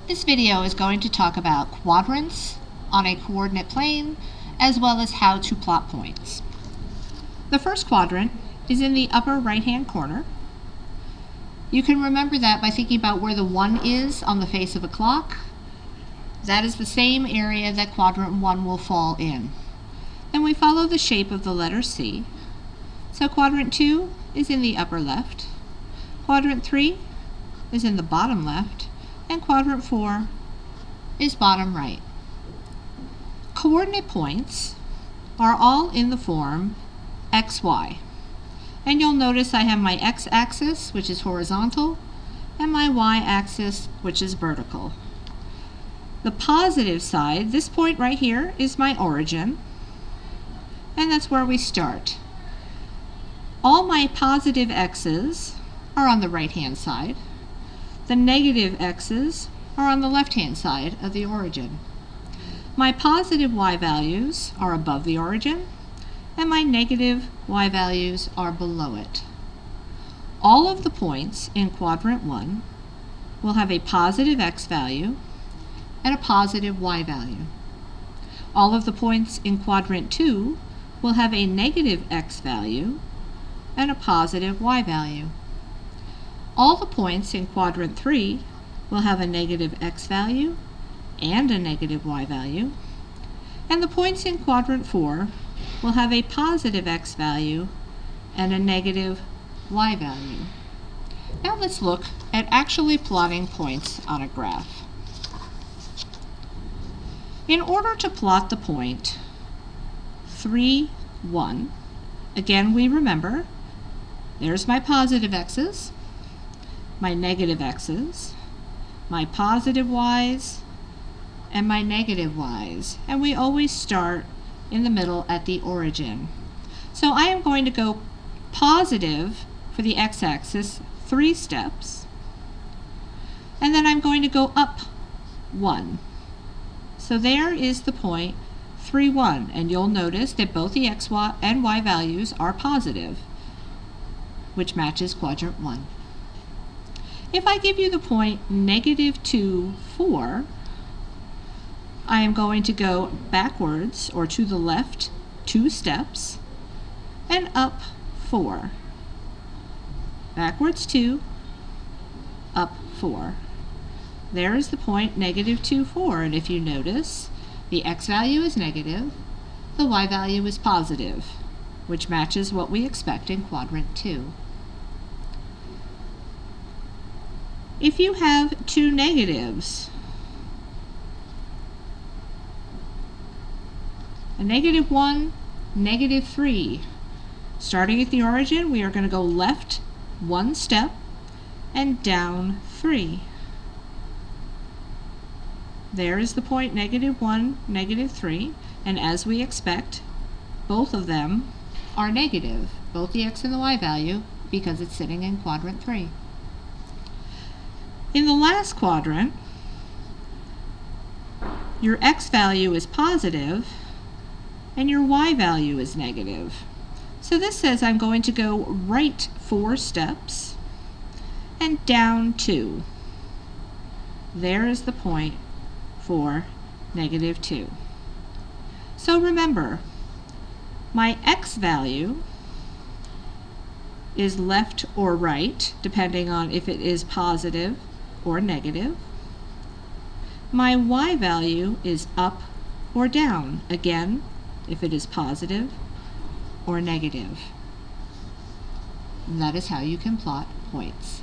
This video is going to talk about quadrants on a coordinate plane, as well as how to plot points. The first quadrant is in the upper right-hand corner. You can remember that by thinking about where the 1 is on the face of a clock. That is the same area that quadrant 1 will fall in. Then we follow the shape of the letter C. So quadrant 2 is in the upper left. Quadrant 3 is in the bottom left. And quadrant 4 is bottom right. Coordinate points are all in the form xy. And you'll notice I have my x-axis, which is horizontal, and my y-axis, which is vertical. The positive side, this point right here, is my origin, and that's where we start. All my positive x's are on the right-hand side. The negative x's are on the left-hand side of the origin. My positive y values are above the origin, and my negative y values are below it. All of the points in quadrant 1 will have a positive x value and a positive y value. All of the points in quadrant 2 will have a negative x value and a positive y value. All the points in quadrant 3 will have a negative x value and a negative y value, and the points in quadrant 4 will have a positive x value and a negative y value. Now let's look at actually plotting points on a graph. In order to plot the point 3, 1, again we remember there's my positive x's, my negative x's, my positive y's, and my negative y's. And we always start in the middle at the origin. So I am going to go positive for the x-axis 3 steps, and then I'm going to go up 1. So there is the point 3, 1, and you'll notice that both the x and y values are positive, which matches quadrant 1. If I give you the point -2, 4, I am going to go backwards or to the left 2 steps and up 4. Backwards 2, up 4. There is the point -2, 4, and if you notice, the x value is negative, the y value is positive, which matches what we expect in quadrant 2. If you have 2 negatives, a -1, -3, starting at the origin, we are going to go left 1 step and down 3. There is the point -1, -3, and as we expect, both of them are negative, both the x and the y value, because it's sitting in quadrant 3. In the last quadrant, your x value is positive and your y value is negative. So this says I'm going to go right 4 steps and down 2. There is the point for -2. So remember, my x value is left or right, depending on if it is positive or negative. My y value is up or down, again, if it is positive or negative. And that is how you can plot points.